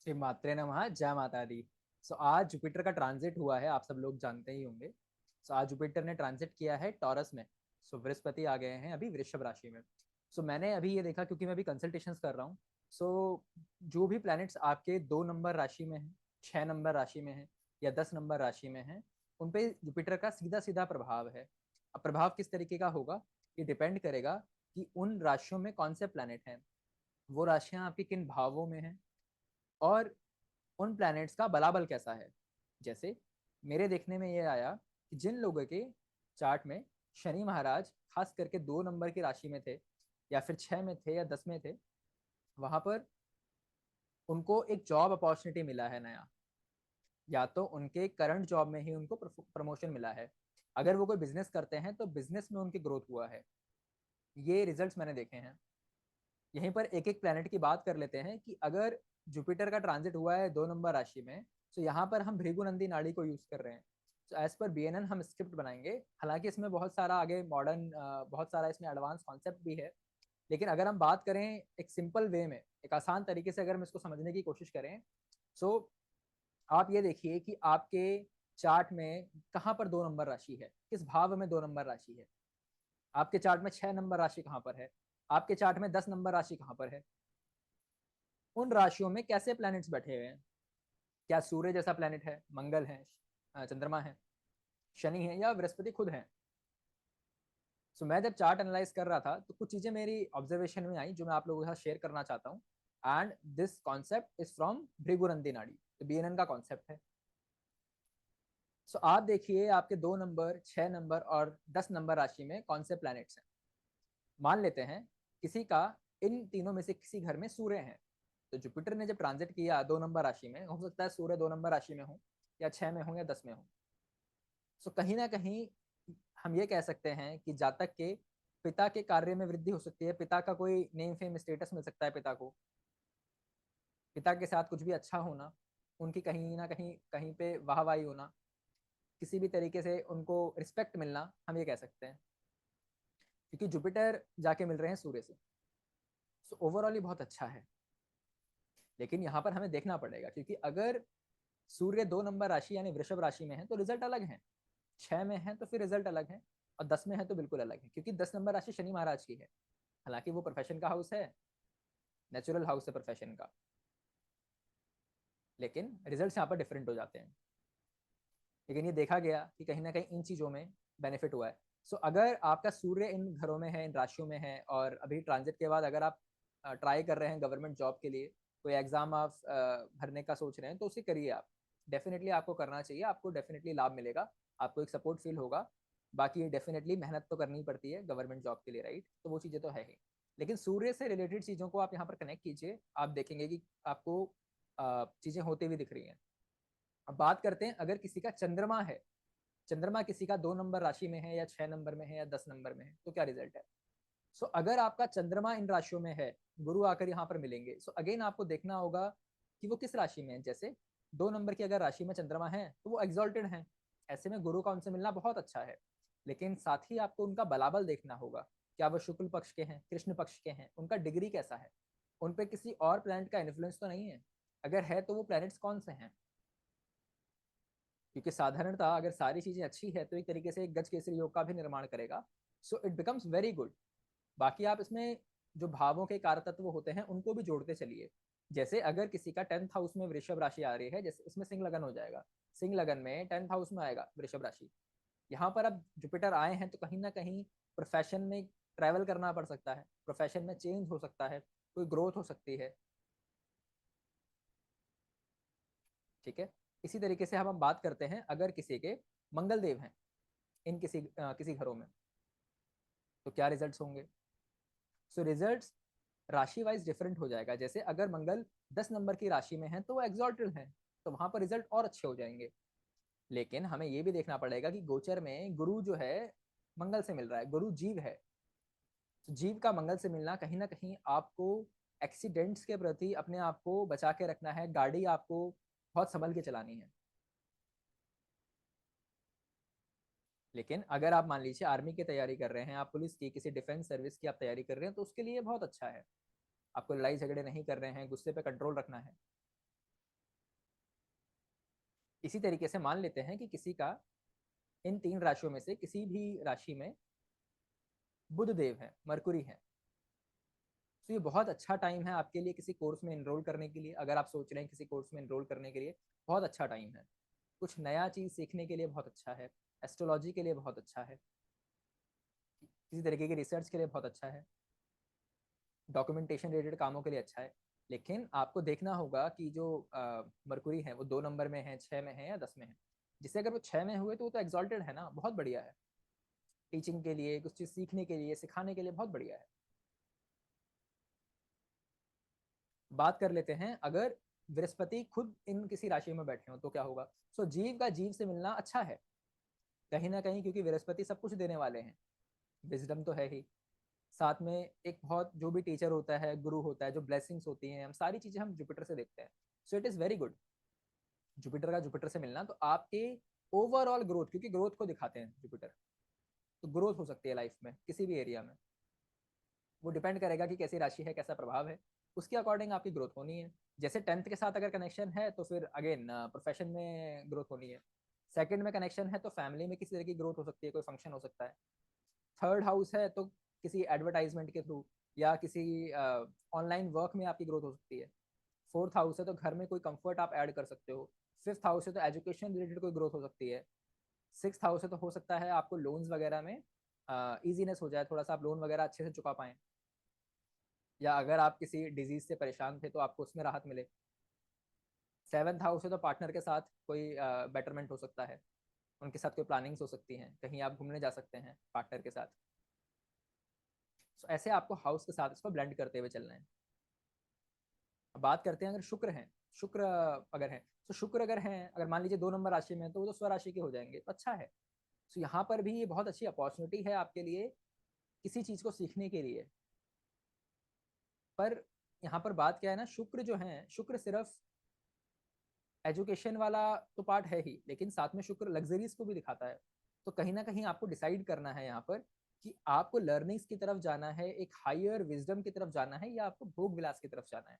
श्री मात्रे नमः, जय माता दी। आज जुपिटर का ट्रांजिट हुआ है, आप सब लोग जानते ही होंगे। आज जुपिटर ने ट्रांजिट किया है टॉरस में। बृहस्पति आ गए हैं अभी वृषभ राशि में। मैंने अभी ये देखा, क्योंकि मैं अभी कंसल्टेशंस कर रहा हूँ। जो भी प्लैनेट्स आपके 2 नंबर राशि में हैं, 6 नंबर राशि में हैं या 10 नंबर राशि में हैं, उन पे जुपिटर का सीधा सीधा प्रभाव है। अब प्रभाव किस तरीके का होगा, ये डिपेंड करेगा कि उन राशियों में कौन से प्लैनेट हैं, वो राशियां आपके किन भावों में हैं, और उन प्लैनेट्स का बलाबल कैसा है। जैसे मेरे देखने में ये आया कि जिन लोगों के चार्ट में शनि महाराज खास करके 2 नंबर की राशि में थे, या फिर 6 में थे या 10 में थे, वहां पर उनको एक जॉब अपॉर्चुनिटी मिला है नया, या तो उनके करंट जॉब में ही उनको प्रमोशन मिला है। अगर वो कोई बिजनेस करते हैं तो बिजनेस में उनकी ग्रोथ हुआ है। ये रिजल्ट्स मैंने देखे हैं। यहीं पर एक एक प्लैनेट की बात कर लेते हैं कि अगर जुपिटर का ट्रांजिट हुआ है 2 नंबर राशि में, तो यहाँ पर हम भृगुनंदी नाड़ी को यूज कर रहे हैं। तो एज पर बीएनएन हम स्क्रिप्ट बनाएंगे। हालांकि इसमें बहुत सारा आगे मॉडर्न, बहुत सारा इसमें एडवांस कॉन्सेप्ट भी है। लेकिन अगर हम बात करें एक सिंपल वे में, एक आसान तरीके से अगर हम इसको समझने की कोशिश करें, सो आप ये देखिए कि आपके चार्ट में कहाँ पर 2 नंबर राशि है, किस भाव में 2 नंबर राशि है। आपके चार्ट में 6 नंबर राशि कहाँ पर है, आपके चार्ट में 10 नंबर राशि कहाँ पर है, उन राशियों में कैसे प्लैनेट्स बैठे हुए हैं। क्या सूर्य जैसा प्लैनेट है, मंगल है, चंद्रमा है, शनि है, या बृहस्पति खुद है। मैं जब चार्ट एनालाइज कर रहा था तो कुछ चीजें मेरी ऑब्जर्वेशन में आई जो मैं आप लोगों के साथ शेयर करना चाहता हूँ। And this concept is from Bhrigunandi Nadi, तो बीएनएन का कॉन्सेप्ट है। आप देखिए आपके 2 नंबर, 6 नंबर और 10 नंबर राशि में कौन से प्लैनेट्स हैं। मान लेते हैं किसी का इन तीनों में से किसी घर में सूर्य है। तो जुपिटर ने जब ट्रांजिट किया 2 नंबर राशि में, हो सकता है सूर्य 2 नंबर राशि में हो, या 6 में हो, या 10 में हो। कहीं ना कहीं हम ये कह सकते हैं कि जातक के पिता के कार्य में वृद्धि हो सकती है, पिता का कोई नेम फेम स्टेटस मिल सकता है पिता को, पिता के साथ कुछ भी अच्छा होना, उनकी कहीं ना कहीं कहीं पे वाहवाही होना, किसी भी तरीके से उनको रिस्पेक्ट मिलना, हम ये कह सकते हैं। क्योंकि जुपिटर जाके मिल रहे हैं सूर्य से। ओवरऑल ये बहुत अच्छा है। लेकिन यहाँ पर हमें देखना पड़ेगा, क्योंकि अगर सूर्य 2 नंबर राशि यानी वृषभ राशि में है तो रिजल्ट अलग है, 6 में है तो फिर रिजल्ट अलग है, और 10 में है तो बिल्कुल अलग है, क्योंकि 10 नंबर राशि शनि महाराज की है। हालांकि वो प्रोफेशन का हाउस है, नेचुरल हाउस है प्रोफेशन का, लेकिन रिजल्ट यहाँ पर डिफरेंट हो जाते हैं। लेकिन ये देखा गया कि कहीं ना कहीं इन चीज़ों में बेनिफिट हुआ है। अगर आपका सूर्य इन घरों में है, इन राशियों में है, और अभी ट्रांजिट के बाद अगर आप ट्राई कर रहे हैं गवर्नमेंट जॉब के लिए, कोई एग्जाम आप भरने का सोच रहे हैं, तो उसे करिए आप। डेफिनेटली आपको करना चाहिए, आपको डेफिनेटली लाभ मिलेगा, आपको एक सपोर्ट फील होगा। बाकी डेफिनेटली मेहनत तो करनी पड़ती है गवर्नमेंट जॉब के लिए, राइट, तो वो चीज़ें तो है ही। लेकिन सूर्य से रिलेटेड चीज़ों को आप यहाँ पर कनेक्ट कीजिए, आप देखेंगे कि आपको चीज़ें होती हुई दिख रही हैं। अब बात करते हैं, अगर किसी का चंद्रमा है, चंद्रमा किसी का 2 नंबर राशि में है, या 6 नंबर में है, या 10 नंबर में है, तो क्या रिजल्ट है। अगर आपका चंद्रमा इन राशियों में है, गुरु आकर यहाँ पर मिलेंगे। अगेन आपको देखना होगा कि वो किस राशि में है। जैसे 2 नंबर की अगर राशि में चंद्रमा है तो वो एग्जॉल्टेड है, ऐसे में गुरु का उनसे मिलना बहुत अच्छा है। लेकिन साथ ही आपको उनका बलाबल देखना होगा, क्या वो शुक्ल पक्ष के हैं, कृष्ण पक्ष के हैं, उनका डिग्री कैसा है, उन पर किसी और प्लैनेट का इन्फ्लुएंस तो नहीं है। अगर है तो वो प्लैनेट्स कौन से हैं। क्योंकि साधारणतः अगर सारी चीजें अच्छी है तो एक तरीके से एक गज केसरी योग का भी निर्माण करेगा। It becomes very good. बाकी आप इसमें जो भावों के कारक तत्व होते हैं उनको भी जोड़ते चलिए। जैसे अगर किसी का 10th हाउस में वृषभ राशि आ रही है, जैसे इसमें सिंह लगन हो जाएगा, सिंह लगन में 10th हाउस में आएगा वृषभ राशि। यहाँ पर अब जुपिटर आए हैं तो कहीं ना कहीं प्रोफेशन में ट्रैवल करना पड़ सकता है, प्रोफेशन में चेंज हो सकता है, कोई ग्रोथ हो सकती है। ठीक है। इसी तरीके से हम बात करते हैं, अगर किसी के मंगल देव हैं इन किसी घरों में, तो क्या रिजल्ट्स होंगे। रिजल्ट्स राशि वाइज डिफरेंट हो जाएगा। जैसे अगर मंगल 10 नंबर की राशि में है तो वो एक्सॉल्टेड है, तो वहां पर रिजल्ट और अच्छे हो जाएंगे। लेकिन हमें ये भी देखना पड़ेगा कि गोचर में गुरु जो है मंगल से मिल रहा है, गुरु जीव है। जीव का मंगल से मिलना, कहीं ना कहीं आपको एक्सीडेंट्स के प्रति अपने आप को बचा के रखना है, गाड़ी आपको बहुत संभल के चलानी है। लेकिन अगर आप मान लीजिए आर्मी की तैयारी कर रहे हैं, आप पुलिस की, किसी डिफेंस सर्विस की आप तैयारी कर रहे हैं, तो उसके लिए बहुत अच्छा है। आपको लड़ाई झगड़े नहीं कर रहे हैं, गुस्से पे कंट्रोल रखना है। इसी तरीके से मान लेते हैं कि किसी का इन 3 राशियों में से किसी भी राशि में बुध देव है, मरकुरी है, तो ये बहुत अच्छा टाइम है आपके लिए किसी कोर्स में एनरोल करने के लिए। अगर आप सोच रहे हैं किसी कोर्स में एनरोल करने के लिए, बहुत अच्छा टाइम है। कुछ नया चीज़ सीखने के लिए बहुत अच्छा है, एस्ट्रोलॉजी के लिए बहुत अच्छा है, किसी तरीके की रिसर्च के लिए बहुत अच्छा है, डॉक्यूमेंटेशन रिलेटेड कामों के लिए अच्छा है। लेकिन आपको देखना होगा कि जो मरकुरी है वो 2 नंबर में है, 6 में है या 10 में है। जिससे अगर वो 6 में हुए तो वो तो एक्सॉल्टेड है ना, बहुत बढ़िया है। टीचिंग के लिए, कुछ चीज़ सीखने के लिए, सिखाने के लिए बहुत बढ़िया है। बात कर लेते हैं, अगर बृहस्पति खुद इन किसी राशि में बैठे हो तो क्या होगा। सो जीव का जीव से मिलना अच्छा है कहीं ना कहीं, क्योंकि बृहस्पति सब कुछ देने वाले हैं, विजडम तो है ही, साथ में एक बहुत जो भी टीचर होता है, गुरु होता है, जो ब्लेसिंग्स होती हैं, हम सारी चीजें हम जुपिटर से देखते हैं। So it is very good Jupiter का जुपिटर से मिलना। तो आपके ओवरऑल ग्रोथ, क्योंकि ग्रोथ को दिखाते हैं जुपिटर, तो ग्रोथ हो सकती है लाइफ में किसी भी एरिया में। वो डिपेंड करेगा कि कैसी राशि है, कैसा प्रभाव है, उसके अकॉर्डिंग आपकी ग्रोथ होनी है। जैसे 10th के साथ अगर कनेक्शन है तो फिर अगेन प्रोफेशन में ग्रोथ होनी है। सेकंड में कनेक्शन है तो फैमिली में किसी तरह की ग्रोथ हो सकती है, कोई फंक्शन हो सकता है। थर्ड हाउस है तो किसी एडवर्टाइजमेंट के थ्रू या किसी ऑनलाइन वर्क में आपकी ग्रोथ हो सकती है। फोर्थ हाउस है तो घर में कोई कंफर्ट आप ऐड कर सकते हो। फिफ्थ हाउस है तो एजुकेशन रिलेटेड कोई ग्रोथ हो सकती है। सिक्स्थ हाउस है तो हो सकता है आपको लोन्स वगैरह में ईजीनेस हो जाए, थोड़ा सा आप लोन वगैरह अच्छे से चुका पाएं, या अगर आप किसी डिजीज से परेशान थे तो आपको उसमें राहत मिले। सेवन्थ हाउस है तो पार्टनर के साथ कोई बेटरमेंट हो सकता है, उनके साथ कोई प्लानिंग्स हो सकती हैं, कहीं आप घूमने जा सकते हैं पार्टनर के साथ। तो ऐसे आपको हाउस के साथ इसको ब्लेंड करते हुए चलना है। अब बात करते हैं अगर शुक्र हैं, शुक्र अगर है तो शुक्र अगर हैं, अगर मान लीजिए 2 नंबर राशि में, तो वो तो स्वराशि के हो जाएंगे, तो अच्छा है। तो यहाँ पर भी ये बहुत अच्छी अपॉर्चुनिटी है आपके लिए किसी चीज को सीखने के लिए। पर यहाँ पर बात क्या है ना, शुक्र जो है, शुक्र सिर्फ एजुकेशन वाला तो पार्ट है ही, लेकिन साथ में शुक्र लग्जरीज को भी दिखाता है। तो कहीं ना कहीं आपको डिसाइड करना है यहाँ पर कि आपको लर्निंग्स की तरफ जाना है, एक हायर विजडम की तरफ जाना है, या आपको भोग विलास की तरफ जाना है।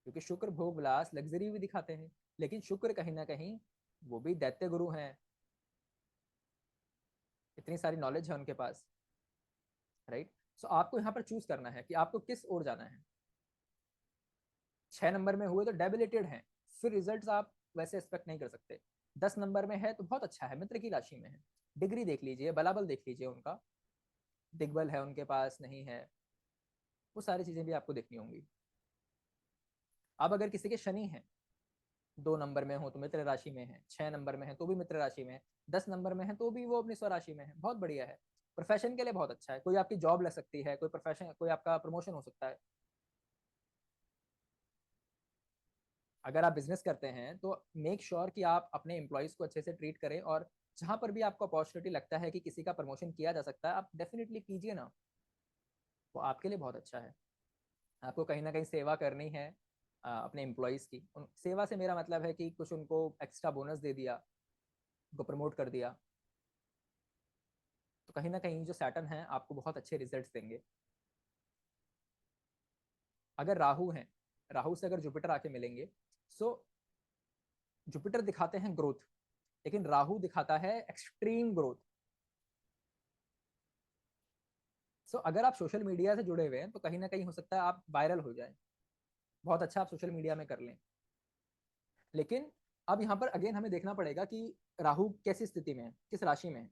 क्योंकि शुक्र भोग विलास लग्जरी भी दिखाते हैं, लेकिन शुक्र कहीं ना कहीं वो भी दैत्य गुरु हैं, इतनी सारी नॉलेज है उनके पास, राइट। सो आपको यहाँ पर चूज करना है कि आपको किस ओर जाना है। 6 नंबर में हुए तो डेबिलेटेड हैं, फिर रिजल्ट्स आप वैसे एक्सपेक्ट नहीं कर सकते। 10 नंबर में है तो बहुत अच्छा है, मित्र की राशि में है। डिग्री देख लीजिए, बलाबल देख लीजिए उनका, दिग्बल है उनके पास, नहीं है, वो सारी चीजें भी आपको देखनी होंगी। अब अगर किसी के शनि है, 2 नंबर में हो तो मित्र राशि में है, 6 नंबर में है तो भी मित्र राशि में है, 10 नंबर में है तो भी वो अपनी स्वराशि में है, बहुत बढ़िया है। प्रोफेशन के लिए बहुत अच्छा है, कोई आपकी जॉब लग सकती है, कोई प्रोफेशन, कोई आपका प्रमोशन हो सकता है। अगर आप बिजनेस करते हैं तो मेक श्योर कि आप अपने एम्प्लॉयज़ को अच्छे से ट्रीट करें, और जहां पर भी आपको अपॉर्चुनिटी लगता है कि किसी का प्रमोशन किया जा सकता है, आप डेफिनेटली कीजिए ना, वो आपके लिए बहुत अच्छा है। आपको कहीं ना कहीं सेवा करनी है अपने एम्प्लॉयज़ की। सेवा से मेरा मतलब है कि कुछ उनको एक्स्ट्रा बोनस दे दिया, उनको प्रमोट कर दिया, तो कहीं ना कहीं जो सैटर्न है आपको बहुत अच्छे रिजल्ट्स देंगे। अगर राहु हैं, राहु से अगर जुपिटर आके मिलेंगे, सो जुपिटर दिखाते हैं ग्रोथ, लेकिन राहु दिखाता है एक्सट्रीम ग्रोथ। अगर आप सोशल मीडिया से जुड़े हुए हैं तो कहीं ना कहीं हो सकता है आप वायरल हो जाए, बहुत अच्छा आप सोशल मीडिया में कर लें। लेकिन अब यहाँ पर अगेन हमें देखना पड़ेगा कि राहु कैसी स्थिति में है, किस राशि में है।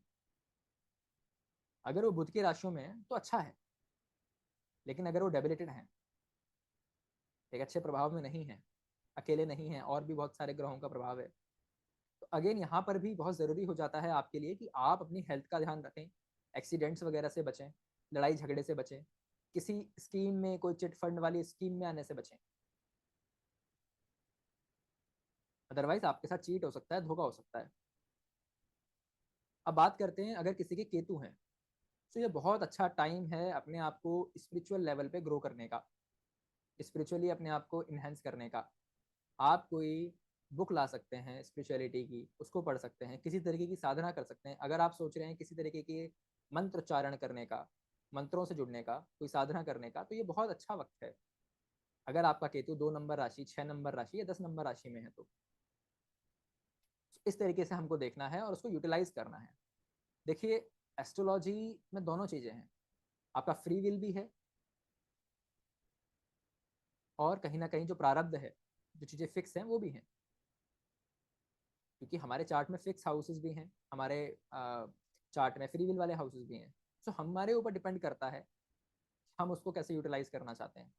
अगर वो बुध की राशियों में है तो अच्छा है, लेकिन अगर वो डेबिलेटेड है, एक अच्छे प्रभाव में नहीं है, अकेले नहीं है, और भी बहुत सारे ग्रहों का प्रभाव है, तो अगेन यहाँ पर भी बहुत ज़रूरी हो जाता है आपके लिए कि आप अपनी हेल्थ का ध्यान रखें, एक्सीडेंट्स वगैरह से बचें, लड़ाई झगड़े से बचें, किसी स्कीम में, कोई चिट फंड वाली स्कीम में आने से बचें। अदरवाइज आपके साथ चीट हो सकता है, धोखा हो सकता है। अब बात करते हैं अगर किसी के केतु हैं, तो ये बहुत अच्छा टाइम है अपने आप को स्पिरिचुअल लेवल पे ग्रो करने का, स्पिरिचुअली अपने आप को इन्हेंस करने का। आप कोई बुक ला सकते हैं स्पिरिचुअलिटी की, उसको पढ़ सकते हैं, किसी तरीके की साधना कर सकते हैं। अगर आप सोच रहे हैं किसी तरीके के मंत्र उच्चारण करने का, मंत्रों से जुड़ने का, कोई साधना करने का, तो ये बहुत अच्छा वक्त है। अगर आपका केतु 2 नंबर राशि, 6 नंबर राशि या 10 नंबर राशि में है तो इस तरीके से हमको देखना है और उसको यूटिलाइज करना है। देखिए, एस्ट्रोलॉजी में दोनों चीज़ें हैं, आपका फ्री विल भी है और कहीं ना कहीं जो प्रारब्ध है, जो चीज़ें फिक्स हैं वो भी हैं, क्योंकि हमारे चार्ट में फिक्स हाउसेस भी हैं, हमारे चार्ट में फ्री विल वाले हाउसेस भी हैं। सो हमारे ऊपर डिपेंड करता है हम उसको कैसे यूटिलाइज करना चाहते हैं।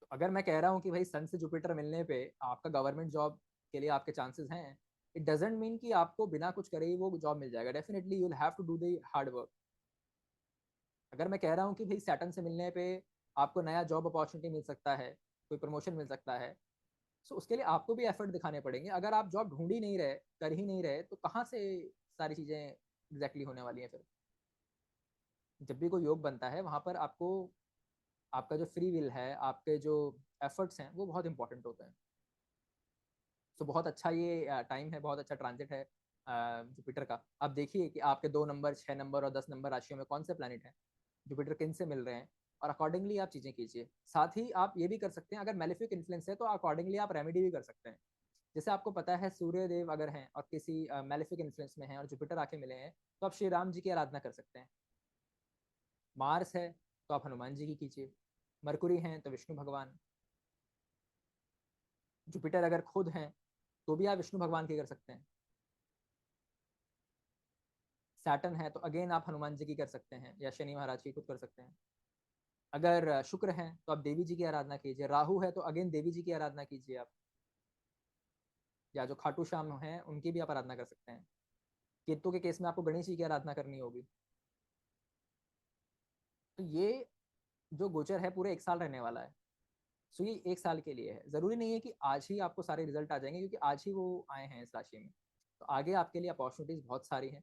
तो अगर मैं कह रहा हूँ कि भाई सन से जुपिटर मिलने पे आपका गवर्नमेंट जॉब के लिए आपके चांसेस हैं, इट डजेंट मीन कि आपको बिना कुछ करे ही वो जॉब मिल जाएगा। Definitely you will have to do the hard work. अगर मैं कह रहा हूँ कि भाई सैटर्न से मिलने पे आपको नया जॉब अपॉर्चुनिटी मिल सकता है, कोई प्रमोशन मिल सकता है, सो उसके लिए आपको भी एफर्ट दिखाने पड़ेंगे। अगर आप जॉब ढूंढ ही नहीं रहे, कर ही नहीं रहे, तो कहाँ से सारी चीज़ें एग्जैक्टली होने वाली हैं फिर। जब भी कोई योग बनता है वहाँ पर आपको आपका जो फ्री विल है, आपके जो एफर्ट्स हैं, वो बहुत इंपॉर्टेंट होते हैं। सो बहुत अच्छा ये टाइम है, बहुत अच्छा ट्रांजिट है जुपिटर का। आप देखिए कि आपके 2 नंबर, 6 नंबर और 10 नंबर राशियों में कौन से प्लैनेट हैं, जुपिटर किन से मिल रहे हैं, और अकॉर्डिंगली आप चीज़ें कीजिए। साथ ही आप ये भी कर सकते हैं, अगर मेलेफिक इन्फ्लुएंस है तो अकॉर्डिंगली आप रेमेडी भी कर सकते हैं। जैसे आपको पता है सूर्य देव अगर हैं और किसी मेलेफिक इन्फ्लुएंस में हैं और जुपिटर आके मिले हैं, तो आप श्री राम जी की आराधना कर सकते हैं। मार्स है तो आप हनुमान जी की कीजिए। मरकुरी हैं तो विष्णु भगवान। जुपिटर अगर खुद हैं तो भी आप विष्णु भगवान की कर सकते हैं। सैटर्न है तो अगेन आप हनुमान जी की कर सकते हैं या शनि महाराज की खुद कर सकते हैं। अगर शुक्र हैं तो आप देवी जी की आराधना कीजिए। राहु है तो अगेन देवी जी की आराधना कीजिए आप, या जो खाटू श्याम हैं उनकी भी आप आराधना कर सकते हैं। केतु के केस में आपको गणेश जी की आराधना करनी होगी। तो ये जो गोचर है पूरे 1 साल रहने वाला है। सो ये 1 साल के लिए है, जरूरी नहीं है कि आज ही आपको सारे रिजल्ट आ जाएंगे, क्योंकि आज ही वो आए हैं इस राशि में। तो आगे आपके लिए अपॉर्चुनिटीज बहुत सारी हैं,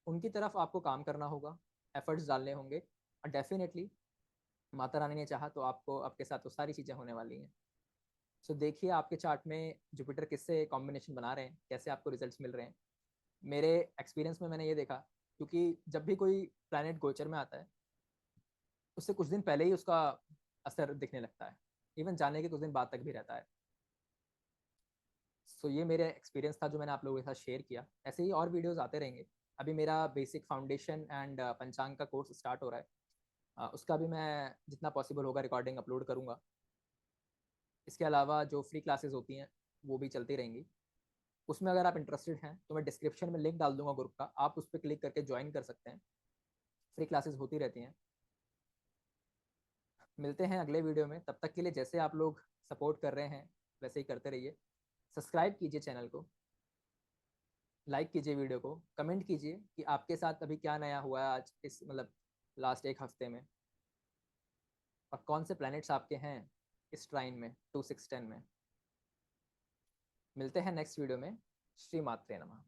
उनकी तरफ आपको काम करना होगा, एफर्ट्स डालने होंगे, और डेफिनेटली माता रानी ने चाहा तो आपको आपके साथ वो सारी चीज़ें होने वाली हैं। सो देखिए आपके चार्ट में जुपिटर किससे कॉम्बिनेशन बना रहे हैं, कैसे आपको रिजल्ट्स मिल रहे हैं। मेरे एक्सपीरियंस में मैंने ये देखा, क्योंकि जब भी कोई प्लैनेट गोचर में आता है उससे कुछ दिन पहले ही उसका असर दिखने लगता है, इवन जाने के कुछ दिन बाद तक भी रहता है। सो ये मेरे एक्सपीरियंस था जो मैंने आप लोगों के साथ शेयर किया। ऐसे ही और वीडियोस आते रहेंगे। अभी मेरा बेसिक फाउंडेशन एंड पंचांग का कोर्स स्टार्ट हो रहा है, उसका भी मैं जितना पॉसिबल होगा रिकॉर्डिंग अपलोड करूँगा। इसके अलावा जो फ्री क्लासेस होती हैं वो भी चलती रहेंगी। उसमें अगर आप इंटरेस्टेड हैं तो मैं डिस्क्रिप्शन में लिंक डाल दूंगा ग्रुप का, आप उस पर क्लिक करके ज्वाइन कर सकते हैं। फ्री क्लासेस होती रहती हैं। मिलते हैं अगले वीडियो में, तब तक के लिए जैसे आप लोग सपोर्ट कर रहे हैं वैसे ही करते रहिए। सब्सक्राइब कीजिए चैनल को, लाइक कीजिए वीडियो को, कमेंट कीजिए कि आपके साथ अभी क्या नया हुआ है आज इस मतलब लास्ट 1 हफ्ते में, और कौन से प्लैनेट्स आपके हैं इस ट्राइन में 2 6 10 में। मिलते हैं नेक्स्ट वीडियो में। श्री मात्रे नमः।